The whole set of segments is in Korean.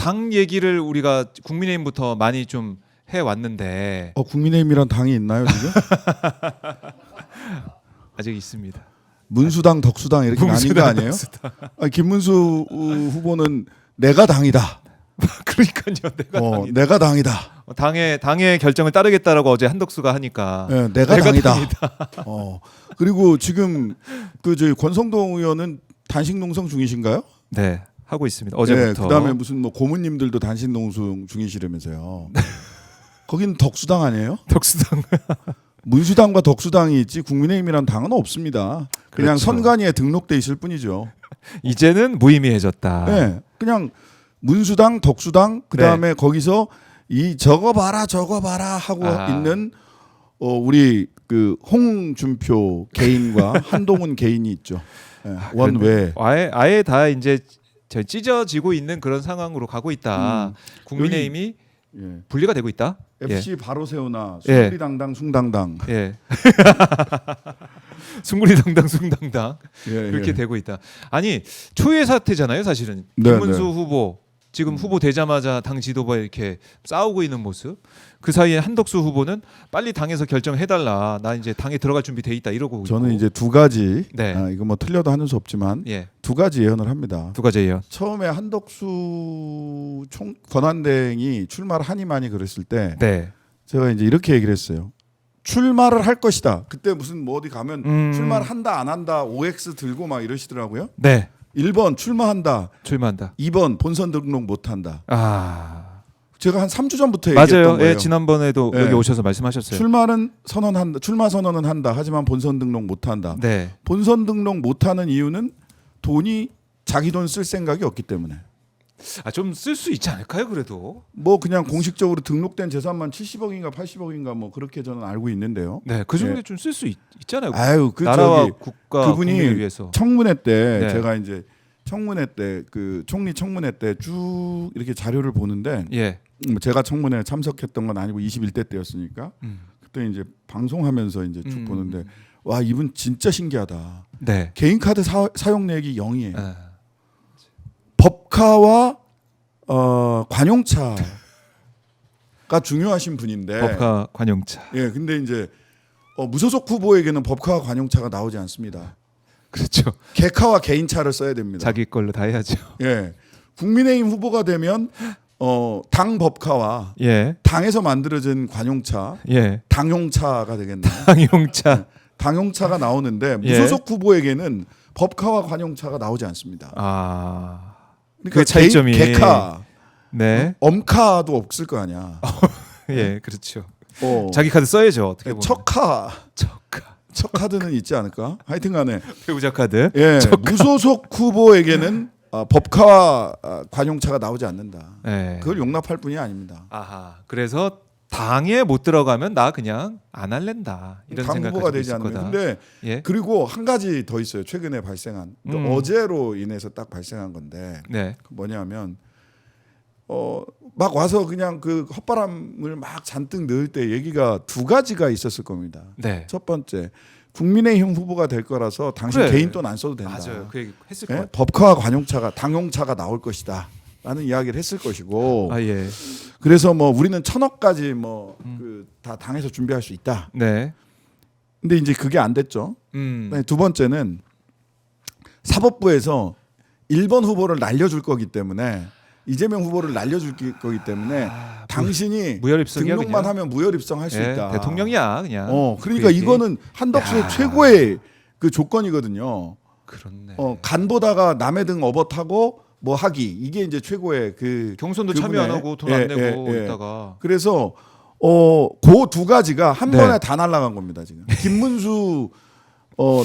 당 얘기를 우리가 국민의힘부터 많이 좀 해왔는데 국민의힘이란 당이 있나요 지금? 아직 있습니다. 문수당, 덕수당 이렇게 나뉜 거 아니에요? 김문수 후보는 내가 당이다. 그러니까요, 내가 당이다. 당의 결정을 따르겠다라고 어제 한덕수가 하니까 네, 내가 당이다. 그리고 지금 저희 권성동 의원은 단식 농성 중이신가요? 네, 하고 있습니다. 어제부터. 네, 그다음에 무슨 뭐 고문님들도 단식 농성 중이시라면서요. 거긴 덕수당 아니에요? 덕수당. 문수당과 덕수당이 있지 국민의힘이란 당은 없습니다. 그냥 그렇죠. 선관위에 등록돼 있을 뿐이죠. 이제는 무의미해졌다. 네, 그냥 문수당, 덕수당 그다음에 거기서 이 저거 봐라 하고 있는 우리 그 홍준표 개인과 한동훈 개인이 있죠. 네, 원외. 아예 다 이제 찢어지고 있는 그런 상황으로 가고 있다. 국민의힘이 분리가 되고 있다. FC 바로 세우나 숭구리당당 숭당당. 숭구리당당 숭당당 그렇게 되고 있다. 아니 초유의 사태잖아요, 사실은. 김문수 후보 지금 후보 되자마자 당 지도부에 이렇게 싸우고 있는 모습. 그 사이에 한덕수 후보는 빨리 당에서 결정해달라. 나 이제 당에 들어갈 준비 돼 있다 이러고. 저는 이제 두 가지. 네. 이거 뭐 틀려도 하는 수 없지만 두 가지 예언을 합니다. 두 가지 예언. 처음에 한덕수 권한대행이 출마를 하니 많이 그랬을 때 제가 이제 이렇게 얘기를 했어요. 출마를 할 것이다. 그때 무슨 뭐 어디 가면 출마를 한다 안 한다 OX 들고 막 이러시더라고요. 네. 1번 출마한다. 2번 본선 등록 못한다. 제가 한 3주 전부터 얘기했던 거예요. 지난번에도 여기 오셔서 말씀하셨어요. 출마 선언은 한다. 하지만 본선 등록 못한다. 본선 등록 못하는 이유는 돈이 자기 돈 쓸 생각이 없기 때문에. 좀 쓸 수 있지 않을까요, 그래도? 뭐 그냥 공식적으로 등록된 재산만 70억인가 80억인가 뭐 그렇게 저는 알고 있는데요. 네, 그 정도 좀 쓸 수 있잖아요. 나라와 국가 그분이 국민을 위해서. 청문회 때 제가 이제 청문회 때 그 총리 청문회 때 쭉 이렇게 자료를 보는데 제가 청문회에 참석했던 건 아니고 21대 때였으니까 그때 이제 방송하면서 이제 쭉 보는데 와 이분 진짜 신기하다. 개인 카드 사용 내역이 0이에요. 법카와 관용차가 중요하신 분인데 법카 관용차. 근데 이제 무소속 후보에게는 법카와 관용차가 나오지 않습니다. 그렇죠. 개카와 개인차를 써야 됩니다. 자기 걸로 다 해야죠. 국민의힘 후보가 되면 당 법카와 당에서 만들어진 관용차, 당용차가 되겠네요. 당용차가 나오는데 무소속 후보에게는 법카와 관용차가 나오지 않습니다. 그러니까 그 차이점이 개카, 엄카도 없을 거 아니야. 그렇죠. 자기 카드 써야죠. 어떻게 보면. 첫 카드는 있지 않을까? 하여튼간에 배우자 카드. 무소속 후보에게는 법카와 관용차가 나오지 않는다. 그걸 용납할 뿐이 아닙니다. 그래서 당에 못 들어가면 나 그냥 안 할랜다 이런 당 생각 후보가 가지고 되지 있을 않으면. 거다. 근데 그리고 한 가지 더 있어요. 최근에 발생한 어제로 인해서 딱 발생한 건데 뭐냐면 막 와서 그냥 그 헛바람을 막 잔뜩 넣을 때 얘기가 두 가지가 있었을 겁니다. 첫 번째, 국민의힘 후보가 될 거라서 당신 개인 돈 안 써도 된다. 맞아요. 그 얘기 했을 거예요. 법카와 관용차가 당용차가 나올 것이다. 라는 이야기를 했을 것이고. 그래서 뭐 우리는 1,000억까지 뭐 다 당에서 준비할 수 있다. 근데 이제 그게 안 됐죠. 두 번째는 사법부에서 1번 후보를 날려줄 거기 때문에 이재명 후보를 날려줄 거기 때문에 당신이 등록만 하면 무혈 입성할 수 있다. 대통령이야 그냥. 그러니까 이거는 한덕수의 최고의 그 조건이거든요. 그렇네. 간 보다가 남의 등 업어타고 뭐 하기 이게 이제 최고의 그 경선도 참여 안 하고 돈 안 내고 있다가. 그래서 그 두 가지가 한 번에 다 날아간 겁니다 지금. 김문수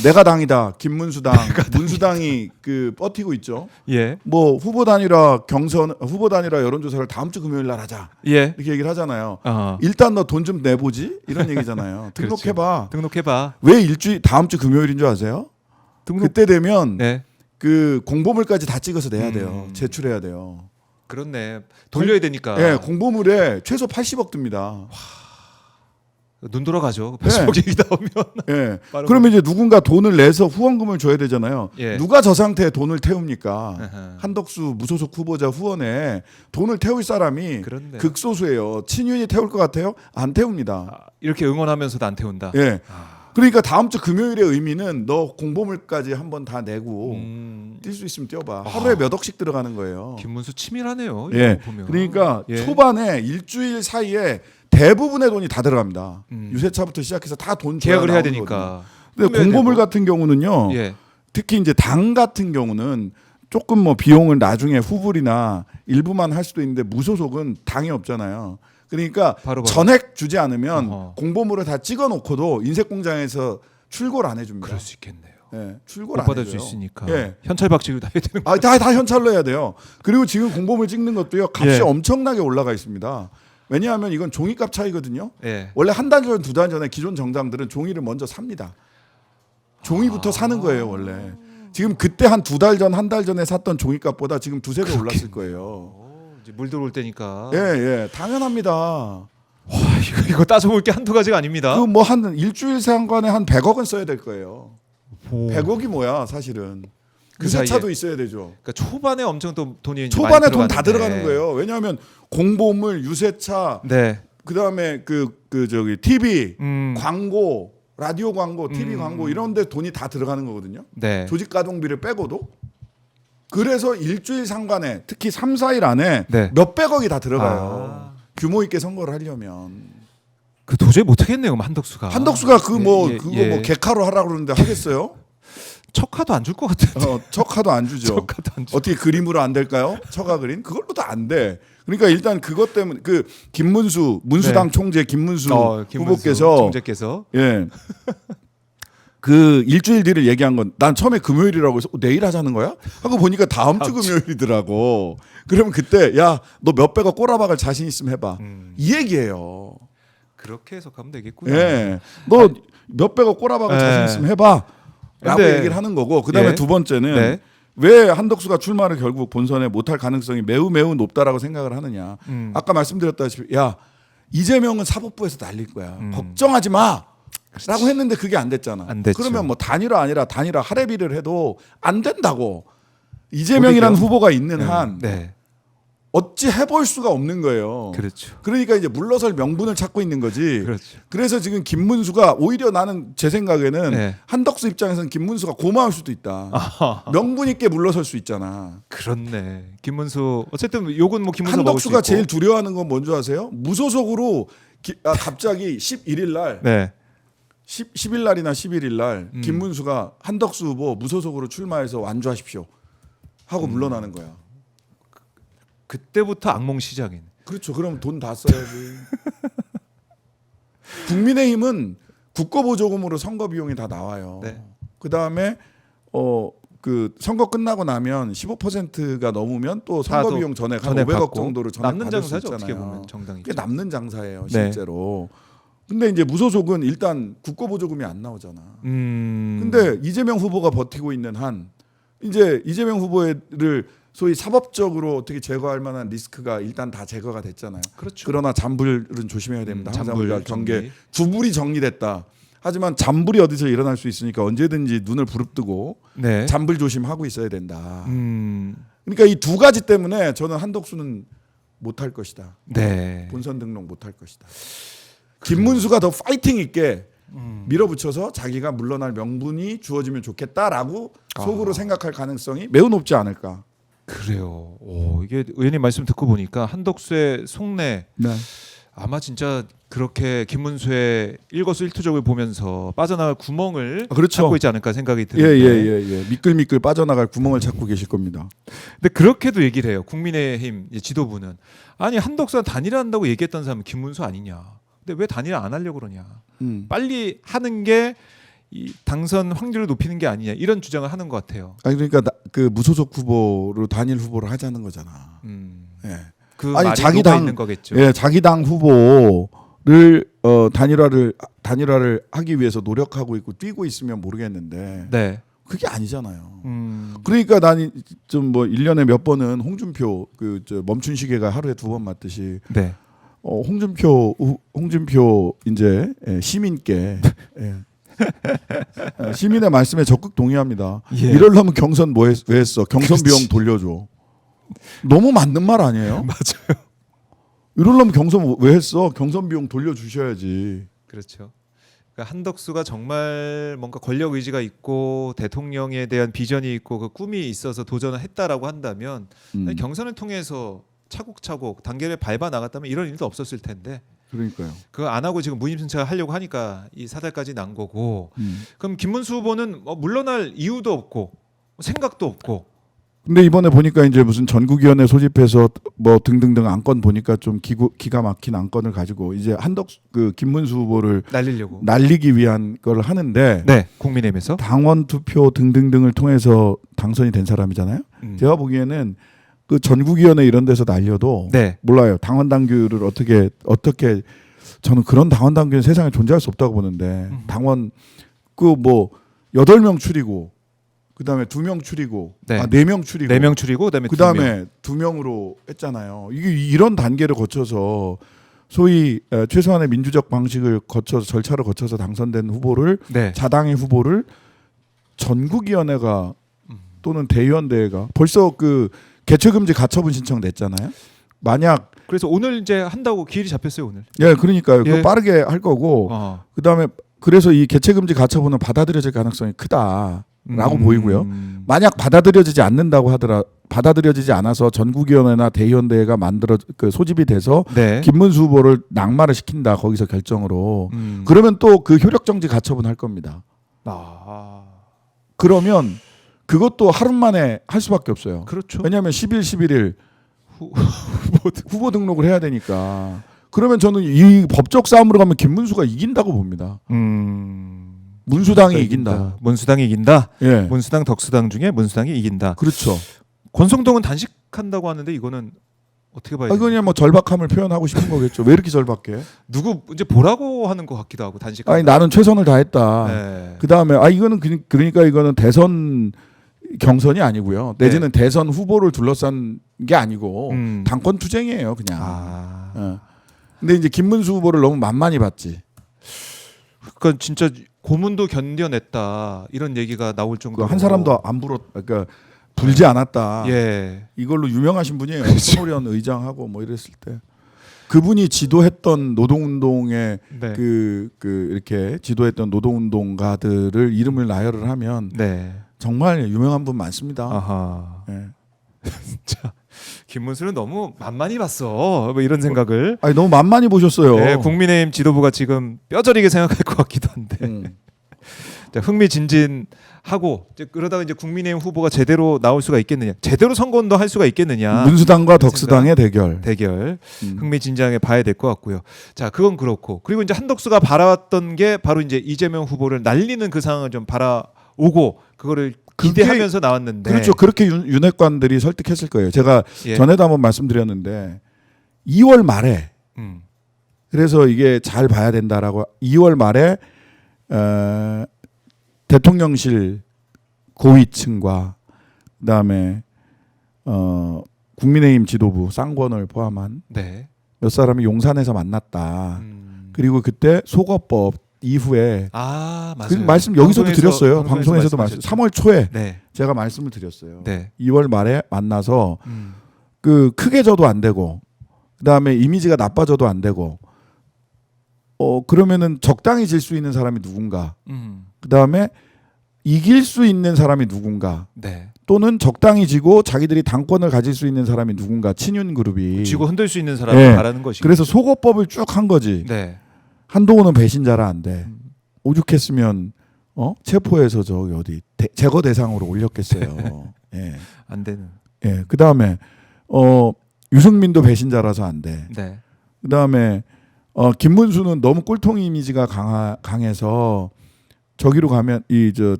내가 당이다. 김문수당, 문수당이 그 버티고 있죠. 뭐 후보 단일화 여론조사를 다음 주 금요일 날 하자. 이렇게 얘기를 하잖아요. 일단 너 돈 좀 내보지 이런 얘기잖아요. 등록해봐. 왜 다음 주 금요일인 줄 아세요? 그때 되면 그 공보물까지 다 찍어서 내야 돼요. 제출해야 돼요. 그렇네. 돌려야 되니까. 공보물에 최소 80억 듭니다. 눈 돌아가죠. 80억 얘기 나오면. 예. 그러면 이제 누군가 돈을 내서 후원금을 줘야 되잖아요. 예. 누가 저 상태에 돈을 태웁니까? 한덕수 무소속 후보자 후원에 돈을 태울 사람이 그렇네. 극소수예요. 친윤이 태울 것 같아요? 안 태웁니다. 이렇게 응원하면서도 안 태운다. 예. 그러니까 다음 주 금요일의 의미는 너 공보물까지 한번 다 내고 뛸 수 있으면 뛰어봐. 하루에 몇 억씩 들어가는 거예요. 김문수 치밀하네요. 예. 보면. 그러니까 예. 초반에 일주일 사이에 대부분의 돈이 다 들어갑니다. 유세차부터 시작해서 다 돈 계약을 해야 되니까. 근데 공보물 같은 경우는요. 예. 특히 이제 당 같은 경우는 조금 뭐 비용을 나중에 후불이나 일부만 할 수도 있는데 무소속은 당이 없잖아요. 그러니까 바로. 전액 주지 않으면 공보물을 다 찍어놓고도 인쇄공장에서 출고를 안 해줍니다. 그럴 수 있겠네요. 예, 출고를 못 안 받을 수 해줘요. 있으니까. 예. 현찰 박치기로 다 해야 되는 거. 다 현찰로 해야 돼요. 그리고 지금 공보물 찍는 것도요 값이 예. 엄청나게 올라가 있습니다. 왜냐하면 이건 종이값 차이거든요. 예. 원래 한 달 전, 두 달 전에 기존 정당들은 종이를 먼저 삽니다. 종이부터 사는 거예요 원래. 지금 그때 한 두 달 전, 한 달 전에 샀던 종이값보다 지금 두세 배 올랐을 거예요. 이제 물 들어올 때니까. 예, 당연합니다. 와, 이거 따져볼 게 한두 가지가 아닙니다. 그 뭐 한 일주일 상관에 한 100억은 써야 될 거예요. 오. 100억이 뭐야 사실은. 그 유세차도 사이에. 있어야 되죠. 그러니까 초반에 엄청 또 돈이 이제 초반에 많이 돈 다 들어가는데. 들어가는 거예요. 왜냐하면 공보물, 유세차, 네. 그다음에 저기 TV 음. 광고, 라디오 광고, TV 광고 이런 데 돈이 다 들어가는 거거든요. 네. 조직 가동비를 빼고도. 그래서 일주일 상관에 특히 3, 4일 안에 네. 몇백억이 다 들어가요. 규모 있게 선거를 하려면. 그 도저히 못 하겠네요. 한덕수가. 한덕수가 그거 뭐 예. 개카로 하라고 그러는데 하겠어요? 척화도 안 줄 것 같은데. 척화도 안 주죠. 척화도 안 주. 어떻게 그림으로 안 될까요? 척화 그림? 그걸로도 안 돼. 그러니까 일단 그것 때문에 그 김문수 문수당 네. 총재 김문수 김문수 후보께서 총재께서 예. 그 일주일 뒤를 얘기한 건 난 처음에 금요일이라고 해서 내일 하자는 거야? 하고 보니까 다음 주 금요일이더라고. 그러면 그때 야 너 몇백억 꼬라박을 자신 있으면 해봐. 이 얘기예요. 그렇게 해석하면 되겠구나. 예. 너 몇백억 꼬라박을 자신 있으면 해봐. 라고 근데- 얘기를 하는 거고 그다음에 예. 두 번째는 네. 왜 한덕수가 출마를 결국 본선에 못할 가능성이 매우 높다라고 생각을 하느냐. 아까 말씀드렸다시피 야 이재명은 사법부에서 날릴 거야. 걱정하지 마. 라고 했는데 그게 안 됐잖아. 안 됐죠. 그러면 뭐 단일화 아니라 단일화 할애비를 해도 안 된다고. 이재명이라는 후보가 있는 한 네. 어찌 해볼 수가 없는 거예요. 그렇죠. 그러니까 이제 물러설 명분을 찾고 있는 거지. 그렇죠. 그래서 지금 김문수가 오히려 나는 제 생각에는 네. 한덕수 입장에서는 김문수가 고마울 수도 있다. 아하. 명분 있게 물러설 수 있잖아. 그렇네. 김문수 어쨌든 욕은 뭐 김문수 먹을 수 한덕수가 있고. 제일 두려워하는 건 뭔지 아세요? 무소속으로 갑자기 11일 날 네. 10일 날이나 11일 날 김문수가 한덕수 후보 무소속으로 출마해서 완주하십시오 하고 물러나는 거야. 그때부터 악몽 시작이네. 그렇죠. 그럼 돈 다 써야지. 국민의힘은 국고보조금으로 선거 비용이 다 나와요. 네. 그다음에 그 선거 끝나고 나면 15%가 넘으면 또 선거 다도 비용 전액 한 전액 500억 받고. 정도로 전액 남는 받을 수 장사죠. 있잖아요. 어떻게 보면 정당이. 그게 남는 장사예요, 네. 실제로. 근데 이제 무소속은 일단 국고보조금이 안 나오잖아. 근데 근데 이재명 후보가 버티고 있는 한 이제 이재명 후보를 소위 사법적으로 어떻게 제거할 만한 리스크가 일단 다 제거가 됐잖아요. 그렇죠. 그러나 잠불은 조심해야 됩니다. 항상 잠불 우리가 경계 정리. 주불이 정리됐다. 하지만 잠불이 어디서 일어날 수 있으니까 언제든지 눈을 부릅뜨고 네. 잠불 조심하고 있어야 된다. 음. 그러니까 이 두 가지 때문에 저는 한덕수는 못할 것이다. 네. 본선 등록 못할 것이다. 김문수가 더 파이팅 있게 밀어붙여서 자기가 물러날 명분이 주어지면 좋겠다라고 속으로 생각할 가능성이 매우 높지 않을까. 그래요. 오, 이게 의원님 말씀 듣고 보니까 한덕수의 속내 네. 아마 진짜 그렇게 김문수의 일거수일투족을 보면서 빠져나갈 구멍을 그렇죠. 찾고 있지 않을까 생각이 드는데. 예. 미끌미끌 빠져나갈 구멍을 찾고 계실 겁니다. 근데 그렇게도 얘기를 해요. 국민의힘 지도부는 아니 한덕수가 단일화한다고 얘기했던 사람은 김문수 아니냐. 근데 왜 단일화 안 하려고 그러냐. 빨리 하는 게 이 당선 확률을 높이는 게 아니냐 이런 주장을 하는 것 같아요. 아니 그러니까 그 무소속 후보로 단일 후보를 하자는 거잖아. 예. 그 아니, 말이 자기 녹아 당- 있는 거겠죠. 예, 자기 당 후보를 단일화를 하기 위해서 노력하고 있고 뛰고 있으면 모르겠는데 네. 그게 아니잖아요. 그러니까 난 좀 뭐 1년에 몇 번은 홍준표 멈춘 시계가 하루에 2번 맞듯이 네. 홍준표 이제 시민께 시민의 말씀에 적극 동의합니다. 이러려면 경선 왜 했어? 경선 비용 돌려줘. 너무 맞는 말 아니에요? 맞아요. 이러려면 경선 왜 했어? 경선 비용 돌려주셔야지. 그렇죠. 그러니까 한덕수가 정말 뭔가 권력 의지가 있고 대통령에 대한 비전이 있고 그 꿈이 있어서 도전을 했다라고 한다면 경선을 통해서 차곡차곡 단계를 밟아 나갔다면 이런 일도 없었을 텐데. 그러니까요. 그거 안 하고 지금 무임 승차를 하려고 하니까 이 사달까지 난 거고. 그럼 김문수 후보는 물러날 이유도 없고 생각도 없고. 근데 이번에 보니까 이제 무슨 전국위원회 소집해서 뭐 등등등 안건 보니까 좀 기가 막힌 안건을 가지고 이제 그 김문수 후보를 날리기 위한 걸 하는데, 네, 국민의힘에서 당원 투표 등등등을 통해서 당선이 된 사람이잖아요. 제가 보기에는 그 전국위원회 이런 데서 날려도 네. 몰라요. 당원 당규를 어떻게 저는 그런 당원 당규는 세상에 존재할 수 없다고 보는데 당원 그 뭐 8명 추리고. 그다음에 2명 추리고, 네. 4명 추리고, 4명 추리고, 그다음에 2명으로 했잖아요. 이게 이런 단계를 거쳐서 소위 최소한의 민주적 방식을 거쳐서 절차를 거쳐서 당선된 후보를 네. 자당의 후보를 전국위원회가 또는 대의원대회가 벌써 그 개최금지 가처분 신청 냈잖아요. 만약 그래서 오늘 이제 한다고 기일이 잡혔어요 오늘. 예, 그러니까요. 예. 그거 빠르게 할 거고, 그다음에 그래서 이 개최금지 가처분은 받아들여질 가능성이 크다. 라고 보이고요. 만약 받아들여지지 않아서 전국위원회나 대의원대회가 소집이 돼서 네. 김문수 후보를 낙마를 시킨다. 거기서 결정으로. 그러면 또 그 효력정지 가처분 할 겁니다. 그러면 그것도 하루 만에 할 수밖에 없어요. 그렇죠. 왜냐하면 10일, 11일 후보 등록을 해야 되니까. 그러면 저는 이 법적 싸움으로 가면 김문수가 이긴다고 봅니다. 문수당이 이긴다. 문수당이 이긴다. 예. 문수당 덕수당 중에 문수당이 이긴다. 그렇죠. 권성동은 단식한다고 하는데 이거는 어떻게 봐야 돼요? 이건 그냥 뭐 절박함을 표현하고 싶은 거겠죠. 왜 이렇게 절박해? 누구 이제 보라고 하는 것 같기도 하고 단식. 아니 나는 최선을 다했다. 네. 그 다음에 이거는 그러니까 이거는 대선 경선이 아니고요. 내지는 대선 후보를 둘러싼 게 아니고 당권 투쟁이에요, 그냥. 예. 근데 이제 김문수 후보를 너무 만만히 봤지. 그러니까 진짜 고문도 견뎌냈다 이런 얘기가 나올 정도로 한 사람도 안 그러니까 불지 않았다. 예. 이걸로 유명하신 분이에요. 서울현 의장하고 뭐 이랬을 때 그분이 지도했던 노동운동의 네. 그 이렇게 지도했던 노동운동가들을 이름을 나열을 하면 네. 정말 유명한 분 많습니다. 아하. 네. 진짜 김문수는 너무 만만히 봤어. 뭐 이런 생각을. 아니 너무 만만히 보셨어요. 네, 국민의힘 지도부가 지금 뼈저리게 생각할 것 같기도 한데. 자, 흥미진진하고 이제 그러다가 이제 국민의힘 후보가 제대로 나올 수가 있겠느냐, 제대로 선거운동 할 수가 있겠느냐. 문수당과 덕수당의 대결. 흥미진진하게 봐야 될 것 같고요. 자, 그건 그렇고 그리고 이제 한덕수가 바라왔던 게 바로 이제 이재명 후보를 날리는 그 상황을 좀 바라오고 그거를 기대하면서 나왔는데. 그렇죠. 그렇게 윤핵관들이 설득했을 거예요. 제가 예. 전에도 한번 말씀드렸는데 2월 말에 그래서 이게 잘 봐야 된다라고 2월 말에 대통령실 고위층과 그다음에 국민의힘 지도부 쌍권을 포함한 네. 몇 사람이 용산에서 만났다. 그리고 그때 속어법 이후에 맞아요. 그 말씀 여기서도 드렸어요. 방송에서도 말씀. 3월 초에 네. 제가 말씀을 드렸어요. 네. 2월 말에 만나서 그 크게 져도 안 되고 그다음에 이미지가 나빠져도 안 되고 그러면은 적당히 질 수 있는 사람이 누군가. 그다음에 이길 수 있는 사람이 누군가. 네. 또는 적당히 지고 자기들이 당권을 가질 수 있는 사람이 누군가. 친윤 그룹이 지고 흔들 수 있는 사람을 네. 바라는 것이죠. 그래서 속어법을 쭉 한 거지. 네. 한동훈은 배신자라 안 돼. 오죽했으면 체포해서 저기 어디 제거 대상으로 올렸겠어요. 예. 안 되는. 예. 그다음에 유승민도 배신자라서 안 돼. 네. 그다음에 김문수는 너무 꼴통 이미지가 강해서 저기로 가면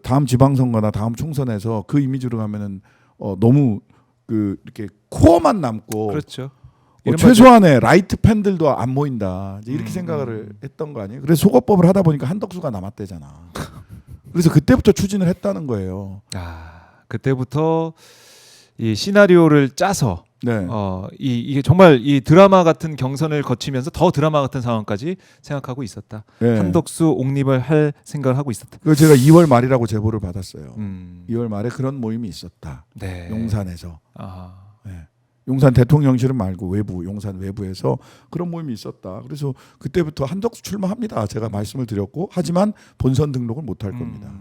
다음 지방선거나 다음 총선에서 그 이미지로 가면은 너무 이렇게 코어만 남고 그렇죠. 최소한의 라이트 팬들도 안 모인다. 이렇게 생각을 했던 거 아니에요? 그래서 속어법을 하다 보니까 한덕수가 남았대잖아. 그래서 그때부터 추진을 했다는 거예요. 그때부터 이 시나리오를 짜서 네. 이게 정말 이 드라마 같은 경선을 거치면서 더 드라마 같은 상황까지 생각하고 있었다. 네. 한덕수 옹립을 할 생각을 하고 있었다. 그 제가 2월 말이라고 제보를 받았어요. 2월 말에 그런 모임이 있었다. 네. 용산에서. 아. 네. 용산 대통령실은 말고 외부, 용산 외부에서 그런 모임이 있었다. 그래서 그때부터 한덕수 출마합니다. 제가 말씀을 드렸고 하지만 본선 등록을 못 할 겁니다.